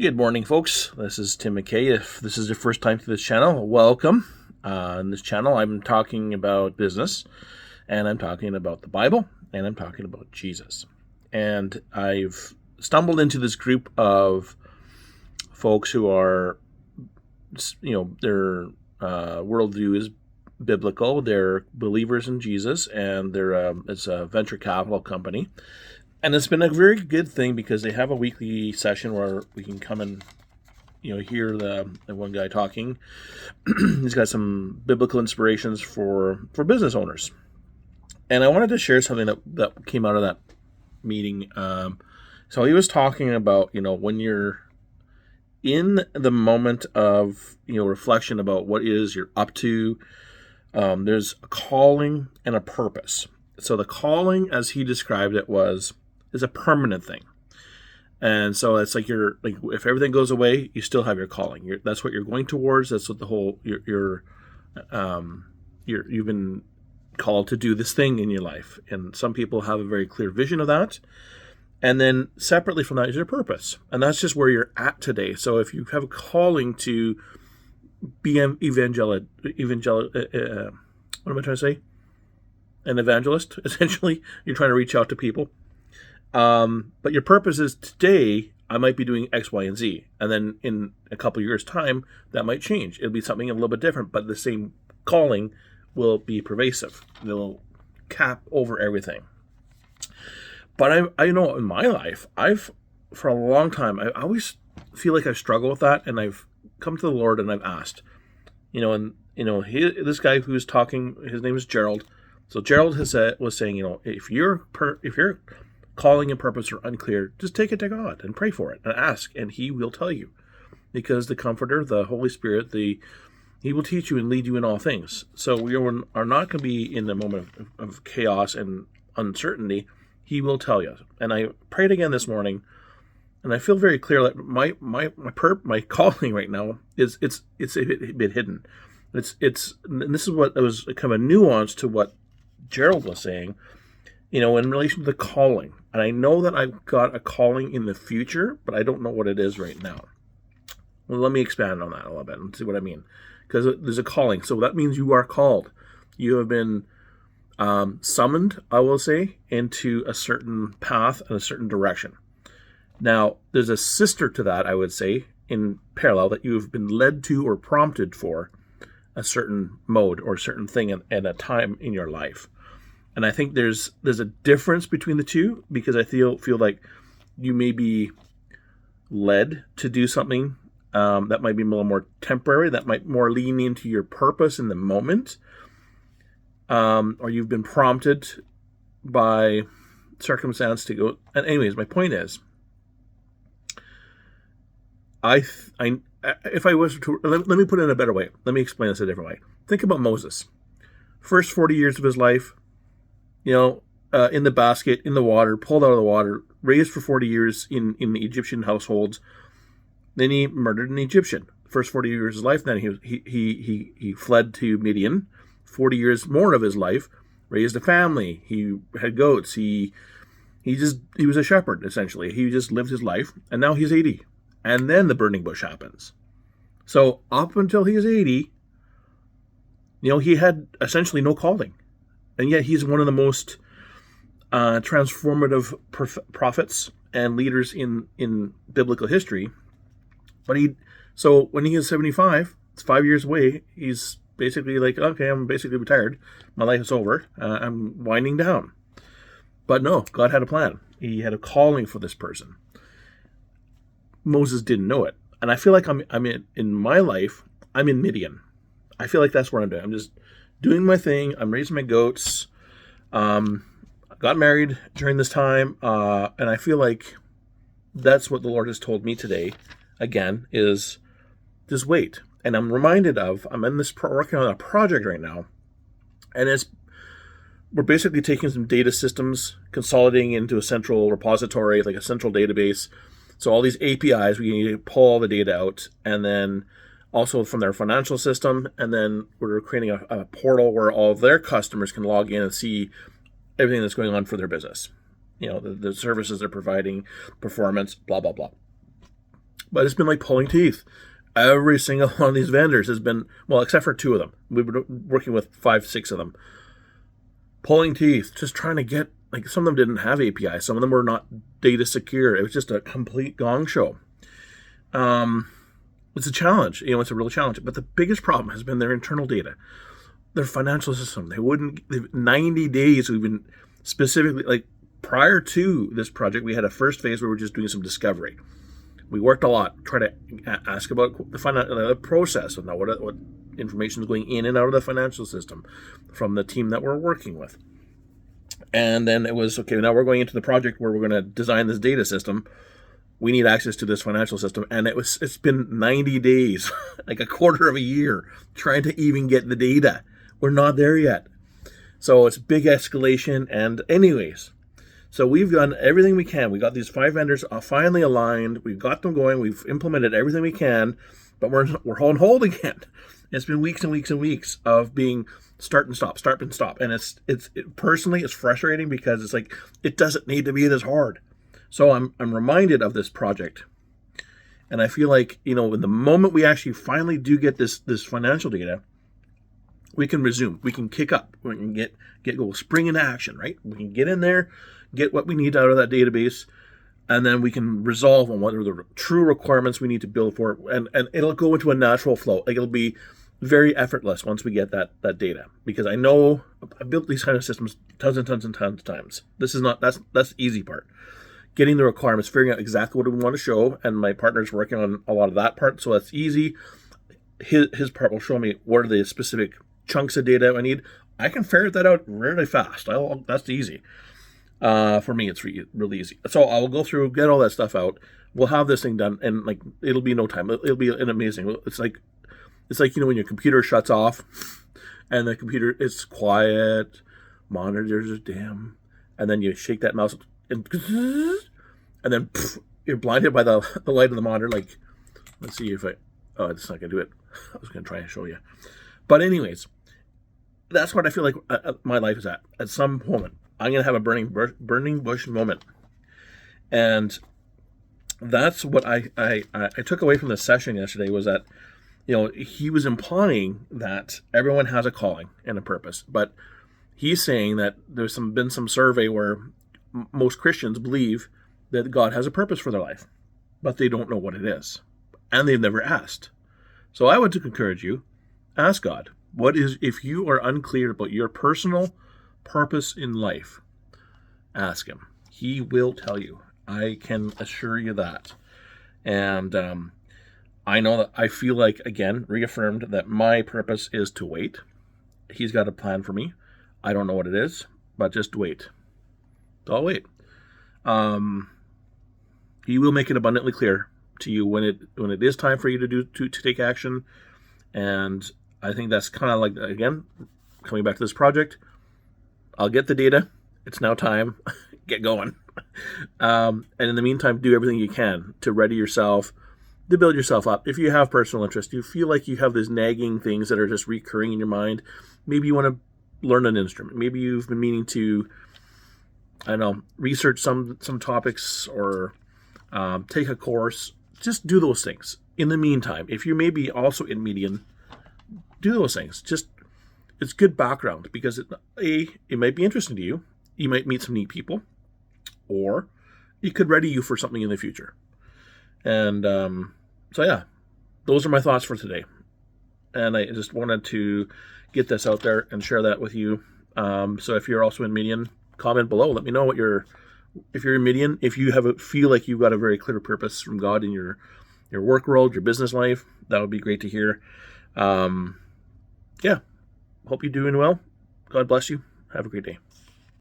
Good morning, folks. This is Tim McKay. If this is your first time to this channel, welcome. On this channel, I'm talking about business, and I'm talking about the Bible, and I'm talking about Jesus. And I've stumbled into this group of folks who are, their worldview is biblical. They're believers in Jesus, and it's a venture capital company. And it's been a very good thing because they have a weekly session where we can come and, hear the one guy talking. He's got some biblical inspirations for business owners. And I wanted to share something that came out of that meeting. So he was talking about, when you're in the moment of, reflection about what is you're up to, there's a calling and a purpose. So the calling, as he described it, is a permanent thing. And so it's like if everything goes away, you still have your calling. That's what you're going towards. That's what the whole you've been called to do this thing in your life. And some people have a very clear vision of that. And then separately from that is your purpose. And that's just where you're at today. So if you have a calling to be an what am I trying to say? An evangelist, essentially. You're trying to reach out to people. But your purpose is today, I might be doing X, Y, and Z. And then in a couple of years' time, that might change. It'll be something a little bit different, but the same calling will be pervasive. It'll cap over everything. But I know in my life, for a long time, I always feel like I struggle with that. And I've come to the Lord and I've asked, this guy who's talking, his name is Gerald. So Gerald was saying, if your calling and purpose are unclear, just take it to God and pray for it and ask, and He will tell you, because the Comforter, the Holy Spirit, He will teach you and lead you in all things. So we are not going to be in the moment of chaos and uncertainty. He will tell you. And I prayed again this morning, and I feel very clear that my calling right now is it's a bit hidden. And this is what was kind of a nuance to what Gerald was saying, in relation to the calling. And I know that I've got a calling in the future, but I don't know what it is right now. Well, let me expand on that a little bit and see what I mean. Because there's a calling. So that means you are called. You have been summoned, I will say, into a certain path and a certain direction. Now, there's a sister to that, I would say, in parallel, that you've been led to or prompted for a certain mode or certain thing at a time in your life. And I think there's a difference between the two, because I feel like you may be led to do something that might be a little more temporary, that might more lean into your purpose in the moment, or you've been prompted by circumstance to go. And anyways, my point is, if I was to let me put it in a better way. Let me explain this a different way. Think about Moses. First 40 years of his life, in the basket, in the water, pulled out of the water, raised for 40 years in the Egyptian households. Then he murdered an Egyptian. First 40 years of his life, then he fled to Midian. 40 years more of his life, raised a family. He had goats. He was a shepherd, essentially. He just lived his life, and now he's 80. And then the burning bush happens. So up until he was 80, he had essentially no calling. And yet he's one of the most transformative prophets and leaders in biblical history. So when he is 75, it's 5 years away, he's basically like, okay, I'm basically retired. My life is over. I'm winding down. But no, God had a plan. He had a calling for this person. Moses didn't know it. And I feel like I'm in my life, I'm in Midian. I feel like that's what I'm doing. I'm just doing my thing. I'm raising my goats. Got married during this time. And I feel like that's what the Lord has told me today, again, is just wait. And I'm reminded I'm in this working on a project right now. And we're basically taking some data systems, consolidating into a central repository, like a central database. So all these APIs, we need to pull all the data out, and then also from their financial system, and then we're creating a portal where all of their customers can log in and see everything that's going on for their business. The services they're providing, performance, blah, blah, blah. But it's been like pulling teeth. Every single one of these vendors has been, well, except for 2 of them. We've been working with 5, 6 of them. Pulling teeth, just trying to get, like, some of them didn't have APIs. Some of them were not data secure. It was just a complete gong show. It's a challenge. It's a real challenge. But the biggest problem has been their internal data, their financial system. 90 days we've been specifically, like, prior to this project, we had a first phase where we were just doing some discovery. We worked a lot, trying to ask about the process and what information is going in and out of the financial system from the team that we're working with. And then it was, okay, now we're going into the project where we're going to design this data system. We need access to this financial system. And it's been 90 days, like a quarter of a year, trying to even get the data. We're not there yet. So it's big escalation. And anyways, so we've done everything we can. We got these 5 vendors finally aligned. We've got them going. We've implemented everything we can, but we're on hold again. It's been weeks and weeks and weeks of being start and stop. And personally, it's frustrating because it's like, it doesn't need to be this hard. So I'm reminded of this project. And I feel like, in the moment we actually finally do get this financial data, we can resume. We can kick up. We can go spring into action, right? We can get in there, get what we need out of that database, and then we can resolve on what are the true requirements we need to build for it, and it'll go into a natural flow. Like, it'll be very effortless once we get that data, because I know I built these kind of systems tons and tons and tons of times. That's the easy part. Getting the requirements, figuring out exactly what we want to show, and my partner's working on a lot of that part, so that's easy. His part will show me what are the specific chunks of data I need. I can ferret that out really fast. That's easy. For me, it's really easy. So I'll go through, get all that stuff out. We'll have this thing done, and like, it'll be no time. It'll be an amazing. It's like when your computer shuts off, and the computer is quiet, monitors are dim, and then you shake that mouse, and then you're blinded by the light of the monitor. Like, let's see if it's not gonna do it. I was gonna try and show you, but anyways, that's what I feel like my life is at. At some moment, I'm going to have a burning bush moment. And that's what I took away from the session yesterday, was that, he was implying that everyone has a calling and a purpose. But he's saying that there's been some survey where most Christians believe that God has a purpose for their life, but they don't know what it is. And they've never asked. So I would encourage you, ask God. If you are unclear about your personal purpose in life, ask him. He will tell you. I can assure you that. And I know that I feel like, again, reaffirmed that my purpose is to wait. He's got a plan for me. I don't know what it is, but just wait. I'll wait. He will make it abundantly clear to you when it is time for you to take action. And I think that's kind of like, again, coming back to this project, I'll get the data. It's now time. Get going. And in the meantime, do everything you can to ready yourself, to build yourself up. If you have personal interest, you feel like you have these nagging things that are just recurring in your mind, maybe you want to learn an instrument. Maybe you've been meaning to, research some topics or take a course. Just do those things. In the meantime, if you may be also in Median, do those things. It's good background, because it might be interesting to you. You might meet some neat people, or it could ready you for something in the future. And so yeah, those are my thoughts for today. And I just wanted to get this out there and share that with you. So if you're also in Median, comment below. Let me know if you're in Median, if you feel like you've got a very clear purpose from God in your work world, your business life. That would be great to hear. Yeah. Hope you're doing well. God bless you. Have a great day.